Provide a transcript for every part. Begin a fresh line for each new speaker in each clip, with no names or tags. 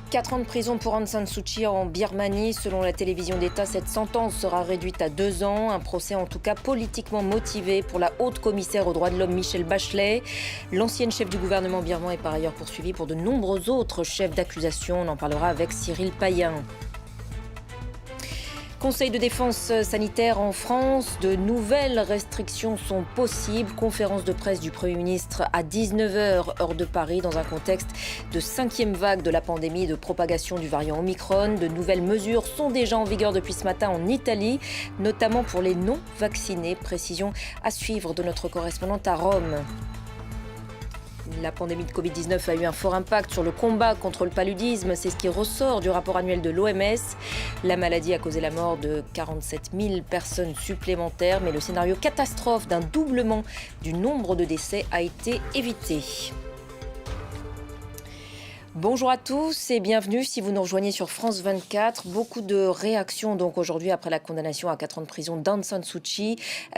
4 ans de prison pour Aung San Suu Kyi en Birmanie. Selon la télévision d'État, cette sentence sera réduite à 2 ans. Un procès en tout cas politiquement motivé pour la haute commissaire aux droits de l'homme Michelle Bachelet. L'ancienne chef du gouvernement birman est par ailleurs poursuivie pour de nombreux autres chefs d'accusation. On en parlera avec Cyril Payen. Conseil de défense sanitaire en France, de nouvelles restrictions sont possibles. Conférence de presse du Premier ministre à 19h heure de Paris dans un contexte de 5e vague de la pandémie et de propagation du variant Omicron. De nouvelles mesures sont déjà en vigueur depuis ce matin en Italie, notamment pour les non-vaccinés. Précision à suivre de notre correspondante à Rome. La pandémie de Covid-19 a eu un fort impact sur le combat contre le paludisme. C'est ce qui ressort du rapport annuel de l'OMS. La maladie a causé la mort de 47 000 personnes supplémentaires, mais le scénario catastrophe d'un doublement du nombre de décès a été évité. Bonjour à tous et bienvenue si vous nous rejoignez sur France 24. Beaucoup de réactions donc aujourd'hui après la condamnation à 4 ans de prison d'Aung San Suu Kyi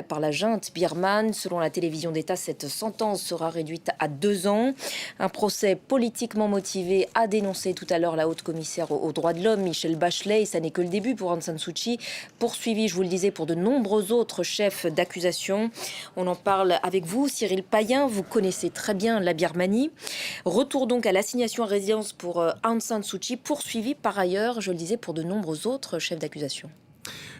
par la junte birmane. Selon la télévision d'État, cette sentence sera réduite à 2 ans. Un procès politiquement motivé a dénoncé tout à l'heure la haute commissaire aux droits de l'homme Michelle Bachelet. Et ça n'est que le début pour Aung San Suu Kyi, poursuivi, je vous le disais, pour de nombreux autres chefs d'accusation. On en parle avec vous, Cyril Payen. Vous connaissez très bien la Birmanie. Retour donc à l'assignation à résidence pour Aung San Suu Kyi, poursuivi par ailleurs, je le disais, pour de nombreux autres chefs d'accusation.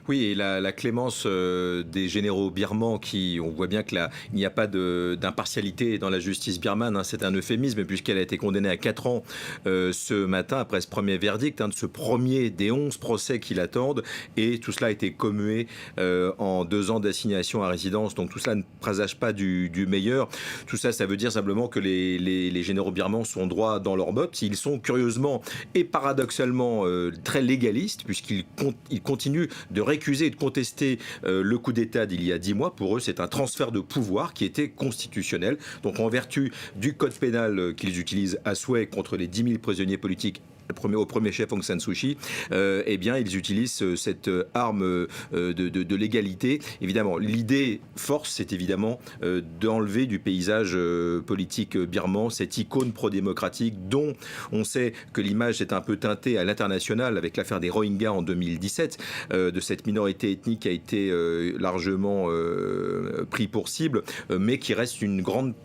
Oui, et la clémence des généraux birmans on voit bien qu'il n'y a pas d'impartialité dans la justice birmane, hein, c'est un euphémisme puisqu'elle a été condamnée à 4 ans ce matin après ce premier verdict, de ce premier des 11 procès qui l'attendent, et tout cela a été commué en 2 ans d'assignation à résidence, donc tout cela ne présage pas du meilleur. Tout ça, ça veut dire simplement que les généraux birmans sont droits dans leurs bottes. Ils sont curieusement et paradoxalement très légalistes puisqu'ils continuent de récuser et de contester le coup d'État d'il y a 10 mois. Pour eux, c'est un transfert de pouvoir qui était constitutionnel. Donc en vertu du code pénal qu'ils utilisent à souhait contre les 10 000 prisonniers politiques au premier chef Aung San Suu Kyi, eh bien, ils utilisent cette arme de l'égalité. Évidemment, l'idée force, c'est évidemment d'enlever du paysage politique birman cette icône pro-démocratique dont on sait que l'image est un peu teintée à l'international avec l'affaire des Rohingyas en 2017, de cette minorité ethnique qui a été largement pris pour cible, mais qui reste une grande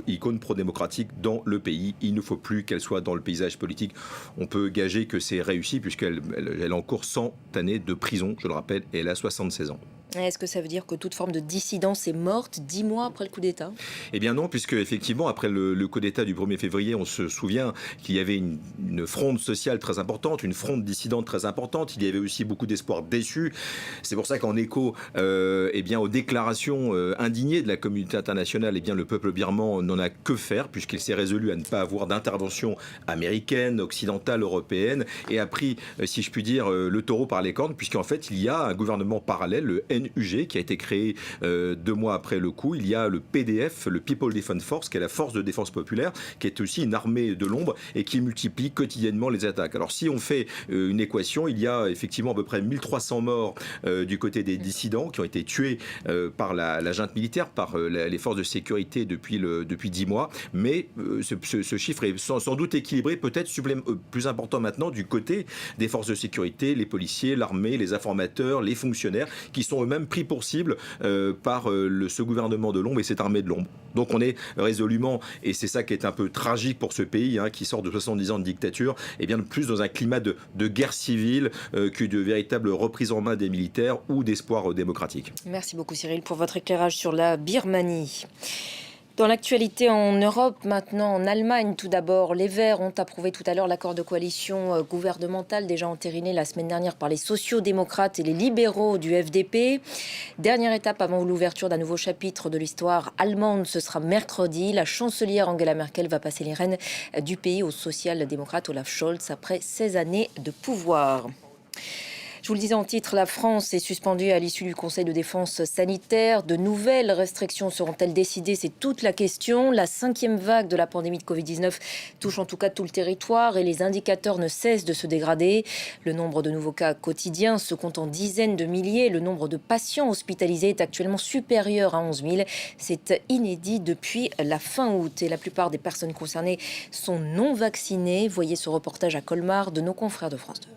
icône pro-démocratique dans le pays. Il ne faut plus qu'elle soit dans le paysage politique. On peut gager que c'est réussi puisqu'elle encourt 100 années de prison, je le rappelle, et elle a 76 ans.
Est-ce que ça veut dire que toute forme de dissidence est morte 10 mois après le coup d'État ?
Eh bien non, puisque effectivement, après le coup d'État du 1er février, on se souvient qu'il y avait une fronde sociale très importante, une fronde dissidente très importante. Il y avait aussi beaucoup d'espoirs déçus. C'est pour ça qu'en écho eh bien, aux déclarations indignées de la communauté internationale, eh bien, le peuple birman n'en a que faire, puisqu'il s'est résolu à ne pas avoir d'intervention américaine, occidentale, européenne, et a pris, si je puis dire, le taureau par les cornes, puisqu'en fait, il y a un gouvernement parallèle, le NUG, qui a été créé 2 mois après le coup. Il y a le PDF, le People Defense Force, qui est la force de défense populaire, qui est aussi une armée de l'ombre et qui multiplie quotidiennement les attaques. Alors si on fait une équation, il y a effectivement à peu près 1300 morts du côté des dissidents qui ont été tués par la junte militaire, par les forces de sécurité depuis 10 mois. Mais ce chiffre est sans doute équilibré, peut-être plus important maintenant du côté des forces de sécurité, les policiers, l'armée, les informateurs, les fonctionnaires, qui sont eux-mêmes pris pour cible par ce gouvernement de l'ombre et cette armée de l'ombre. Donc on est résolument, et c'est ça qui est un peu tragique pour ce pays, qui sort de 70 ans de dictature, et bien plus dans un climat de guerre civile que de véritable reprise en main des militaires ou d'espoir démocratique.
Merci beaucoup Cyril pour votre éclairage sur la Birmanie. Dans l'actualité en Europe, maintenant en Allemagne, tout d'abord, les Verts ont approuvé tout à l'heure l'accord de coalition gouvernementale déjà entériné la semaine dernière par les sociaux-démocrates et les libéraux du FDP. Dernière étape avant l'ouverture d'un nouveau chapitre de l'histoire allemande, ce sera mercredi. La chancelière Angela Merkel va passer les rênes du pays au social-démocrate Olaf Scholz après 16 années de pouvoir. Je Je vous le disais en titre, la France est suspendue à l'issue du Conseil de défense sanitaire. De nouvelles restrictions seront-elles décidées? C'est toute la question. La 5e vague de la pandémie de Covid-19 touche en tout cas tout le territoire et les indicateurs ne cessent de se dégrader. Le nombre de nouveaux cas quotidiens se compte en dizaines de milliers. Le nombre de patients hospitalisés est actuellement supérieur à 11 000. C'est inédit depuis la fin août et la plupart des personnes concernées sont non vaccinées. Voyez ce reportage à Colmar de nos confrères de France 2.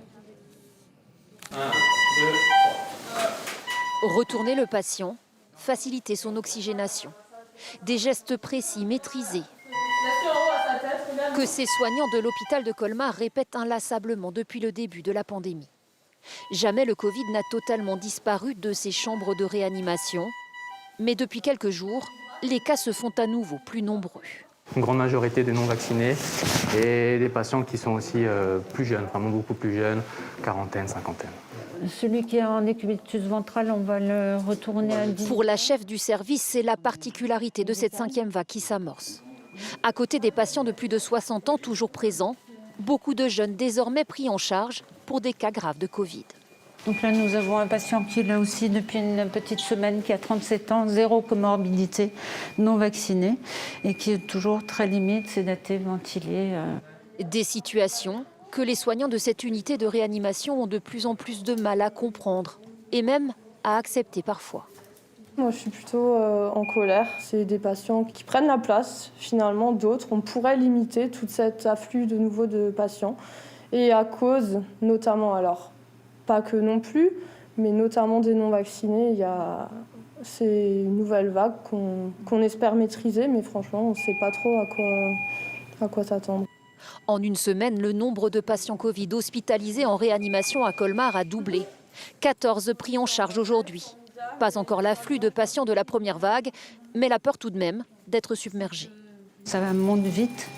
Retourner le patient, faciliter son oxygénation. Des gestes précis, maîtrisés, que ces soignants de l'hôpital de Colmar répètent inlassablement depuis le début de la pandémie. Jamais le Covid n'a totalement disparu de ces chambres de réanimation. Mais depuis quelques jours, les cas se font à nouveau plus nombreux.
Une grande majorité de non-vaccinés et des patients qui sont aussi plus jeunes, vraiment beaucoup plus jeunes, quarantaine, cinquantaine.
Celui qui est en décubitus ventrale, on va le retourner à 10.
Pour la chef du service, c'est la particularité de cette 5e vague qui s'amorce. À côté des patients de plus de 60 ans toujours présents, beaucoup de jeunes désormais pris en charge pour des cas graves de Covid.
Donc là, nous avons un patient qui est là aussi depuis une petite semaine, qui a 37 ans, 0 comorbidité, non vacciné, et qui est toujours très limite, sédaté, ventilé.
Des situations que les soignants de cette unité de réanimation ont de plus en plus de mal à comprendre, et même à accepter parfois.
Moi, je suis plutôt en colère. C'est des patients qui prennent la place, finalement, d'autres. On pourrait limiter tout cet afflux de nouveaux de patients. Et à cause, notamment, alors, pas que non plus, mais notamment des non-vaccinés, il y a ces nouvelles vagues qu'on espère maîtriser, mais franchement, on ne sait pas trop à quoi s'attendre.
En une semaine, le nombre de patients Covid hospitalisés en réanimation à Colmar a doublé. 14 pris en charge aujourd'hui. Pas encore l'afflux de patients de la première vague, mais la peur tout de même d'être submergés.
Ça va monter vite,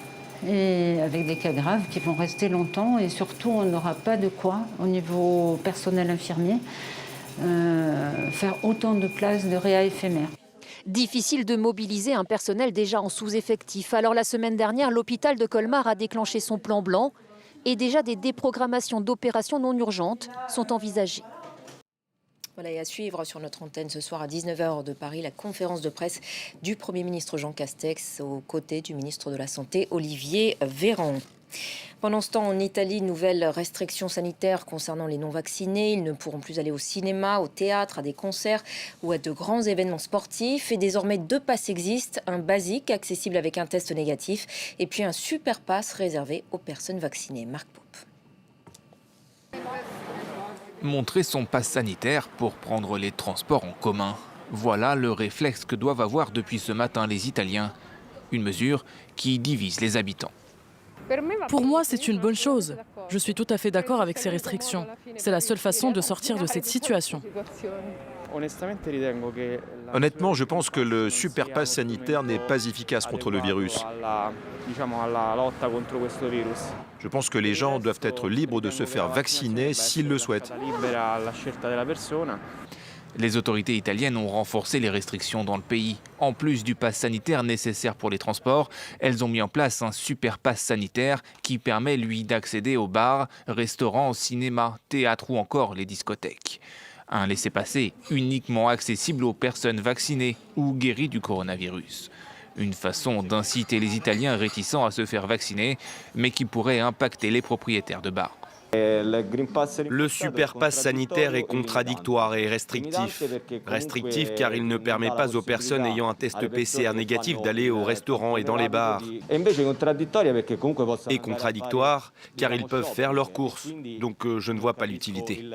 et avec des cas graves qui vont rester longtemps. Et surtout, on n'aura pas de quoi, au niveau personnel infirmier, faire autant de places de réa éphémères.
Difficile de mobiliser un personnel déjà en sous-effectif. Alors la semaine dernière, l'hôpital de Colmar a déclenché son plan blanc et déjà des déprogrammations d'opérations non urgentes sont envisagées.
Voilà, et à suivre sur notre antenne ce soir à 19h de Paris, la conférence de presse du Premier ministre Jean Castex aux côtés du ministre de la Santé Olivier Véran. Pendant ce temps, en Italie, nouvelles restrictions sanitaires concernant les non-vaccinés. Ils ne pourront plus aller au cinéma, au théâtre, à des concerts ou à de grands événements sportifs. Et désormais, 2 passes existent. Un basique, accessible avec un test négatif. Et puis un super pass réservé aux personnes vaccinées. Marc Pope.
Montrer son pass sanitaire pour prendre les transports en commun. Voilà le réflexe que doivent avoir depuis ce matin les Italiens. Une mesure qui divise les habitants.
Pour moi, c'est une bonne chose. Je suis tout à fait d'accord avec ces restrictions. C'est la seule façon de sortir de cette situation.
Honnêtement, je pense que le super pass sanitaire n'est pas efficace contre le virus. Je pense que les gens doivent être libres de se faire vacciner s'ils le souhaitent.
Les autorités italiennes ont renforcé les restrictions dans le pays. En plus du pass sanitaire nécessaire pour les transports, elles ont mis en place un super pass sanitaire qui permet, lui, d'accéder aux bars, restaurants, cinémas, théâtres ou encore les discothèques. Un laissez-passer uniquement accessible aux personnes vaccinées ou guéries du coronavirus. Une façon d'inciter les Italiens réticents à se faire vacciner, mais qui pourrait impacter les propriétaires de bars.
Le super pass sanitaire est contradictoire et restrictif. Restrictif car il ne permet pas aux personnes ayant un test PCR négatif d'aller au restaurant et dans les bars. Et contradictoire car ils peuvent faire leurs courses. Donc je ne vois pas l'utilité.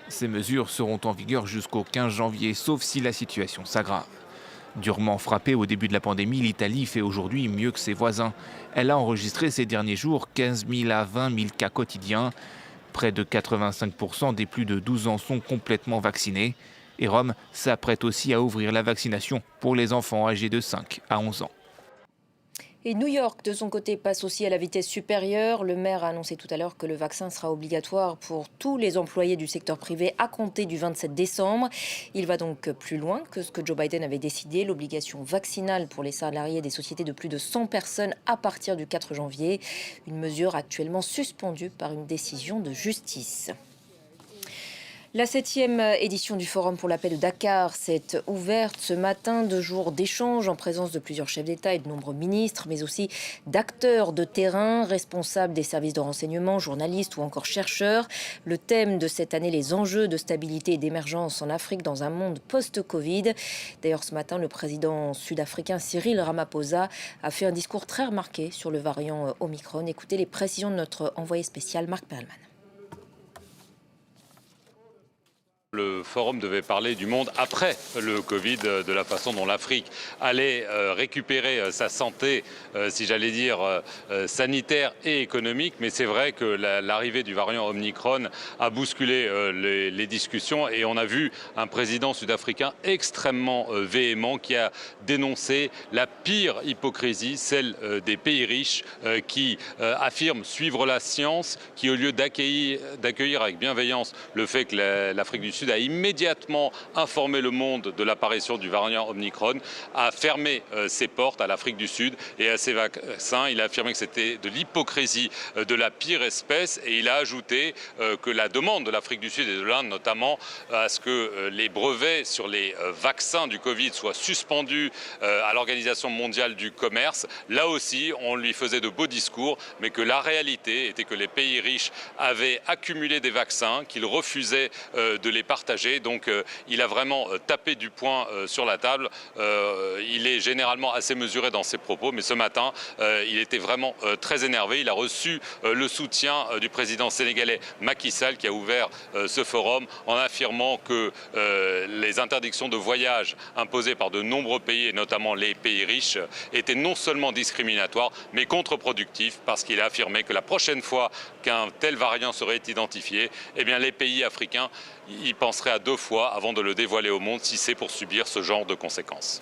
Ces mesures seront en vigueur jusqu'au 15 janvier, sauf si la situation s'aggrave. Durement frappée au début de la pandémie, l'Italie fait aujourd'hui mieux que ses voisins. Elle a enregistré ces derniers jours 15 000 à 20 000 cas quotidiens. Près de 85% des plus de 12 ans sont complètement vaccinés. Et Rome s'apprête aussi à ouvrir la vaccination pour les enfants âgés de 5 à 11 ans.
Et New York, de son côté, passe aussi à la vitesse supérieure. Le maire a annoncé tout à l'heure que le vaccin sera obligatoire pour tous les employés du secteur privé à compter du 27 décembre. Il va donc plus loin que ce que Joe Biden avait décidé, l'obligation vaccinale pour les salariés des sociétés de plus de 100 personnes à partir du 4 janvier. Une mesure actuellement suspendue par une décision de justice. La 7e édition du Forum pour la paix de Dakar s'est ouverte ce matin. 2 jours d'échanges en présence de plusieurs chefs d'État et de nombreux ministres, mais aussi d'acteurs de terrain, responsables des services de renseignement, journalistes ou encore chercheurs. Le thème de cette année, les enjeux de stabilité et d'émergence en Afrique dans un monde post-Covid. D'ailleurs, ce matin, le président sud-africain Cyril Ramaphosa a fait un discours très remarqué sur le variant Omicron. Écoutez les précisions de notre envoyé spécial Marc Perlman.
Le forum devait parler du monde après le Covid, de la façon dont l'Afrique allait récupérer sa santé, si j'allais dire, sanitaire et économique. Mais c'est vrai que l'arrivée du variant Omicron a bousculé les discussions et on a vu un président sud-africain extrêmement véhément qui a dénoncé la pire hypocrisie, celle des pays riches qui affirment suivre la science, qui au lieu d'accueillir avec bienveillance le fait que l'Afrique du Sud a immédiatement informé le monde de l'apparition du variant Omicron, a fermé ses portes à l'Afrique du Sud et à ses vaccins. Il a affirmé que c'était de l'hypocrisie de la pire espèce et il a ajouté que la demande de l'Afrique du Sud et de l'Inde notamment à ce que les brevets sur les vaccins du Covid soient suspendus à l'Organisation mondiale du commerce. Là aussi, on lui faisait de beaux discours, mais que la réalité était que les pays riches avaient accumulé des vaccins, qu'ils refusaient de les partager. Donc il a vraiment tapé du poing sur la table. Il est généralement assez mesuré dans ses propos, mais ce matin, il était vraiment très énervé. Il a reçu le soutien du président sénégalais Macky Sall qui a ouvert ce forum en affirmant que les interdictions de voyage imposées par de nombreux pays, et notamment les pays riches, étaient non seulement discriminatoires, mais contre-productives, parce qu'il a affirmé que la prochaine fois qu'un tel variant serait identifié, eh bien, les pays africains y penseraient à 2 fois avant de le dévoiler au monde si c'est pour subir ce genre de conséquences.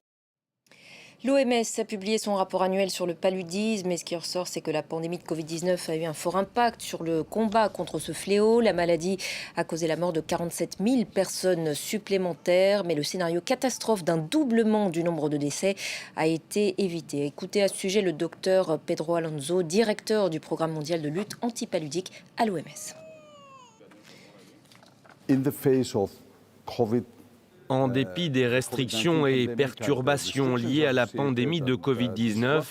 L'OMS a publié son rapport annuel sur le paludisme et ce qui ressort, c'est que la pandémie de Covid-19 a eu un fort impact sur le combat contre ce fléau. La maladie a causé la mort de 47 000 personnes supplémentaires, mais le scénario catastrophe d'un doublement du nombre de décès a été évité. Écoutez à ce sujet le docteur Pedro Alonso, directeur du programme mondial de lutte antipaludique à l'OMS.
En dépit des restrictions et perturbations liées à la pandémie de Covid-19,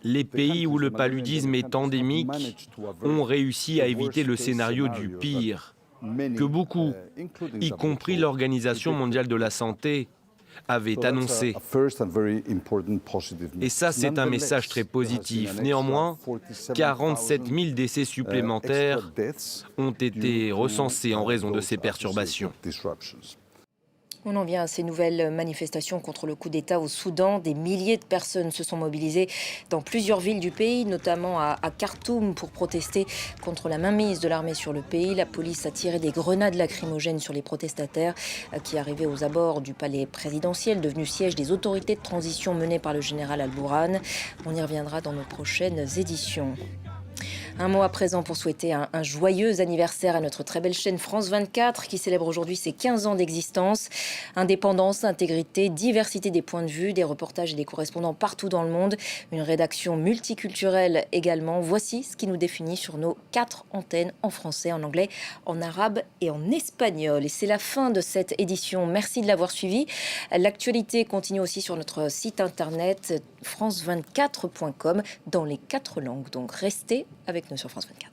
les pays où le paludisme est endémique ont réussi à éviter le scénario du pire, que beaucoup, y compris l'Organisation mondiale de la santé, avaient annoncé. Et ça, c'est un message très positif. Néanmoins, 47 000 décès supplémentaires ont été recensés en raison de ces perturbations.
On en vient à ces nouvelles manifestations contre le coup d'État au Soudan. Des milliers de personnes se sont mobilisées dans plusieurs villes du pays, notamment à Khartoum, pour protester contre la mainmise de l'armée sur le pays. La police a tiré des grenades lacrymogènes sur les protestataires qui arrivaient aux abords du palais présidentiel, devenu siège des autorités de transition menées par le général Al-Bourhan. On y reviendra dans nos prochaines éditions. Un mot à présent pour souhaiter un joyeux anniversaire à notre très belle chaîne France 24 qui célèbre aujourd'hui ses 15 ans d'existence. Indépendance, intégrité, diversité des points de vue, des reportages et des correspondants partout dans le monde. Une rédaction multiculturelle également. Voici ce qui nous définit sur nos 4 antennes en français, en anglais, en arabe et en espagnol. Et c'est la fin de cette édition. Merci de l'avoir suivi. L'actualité continue aussi sur notre site internet france24.com dans les 4 langues. Donc restez avec nous sur France 24.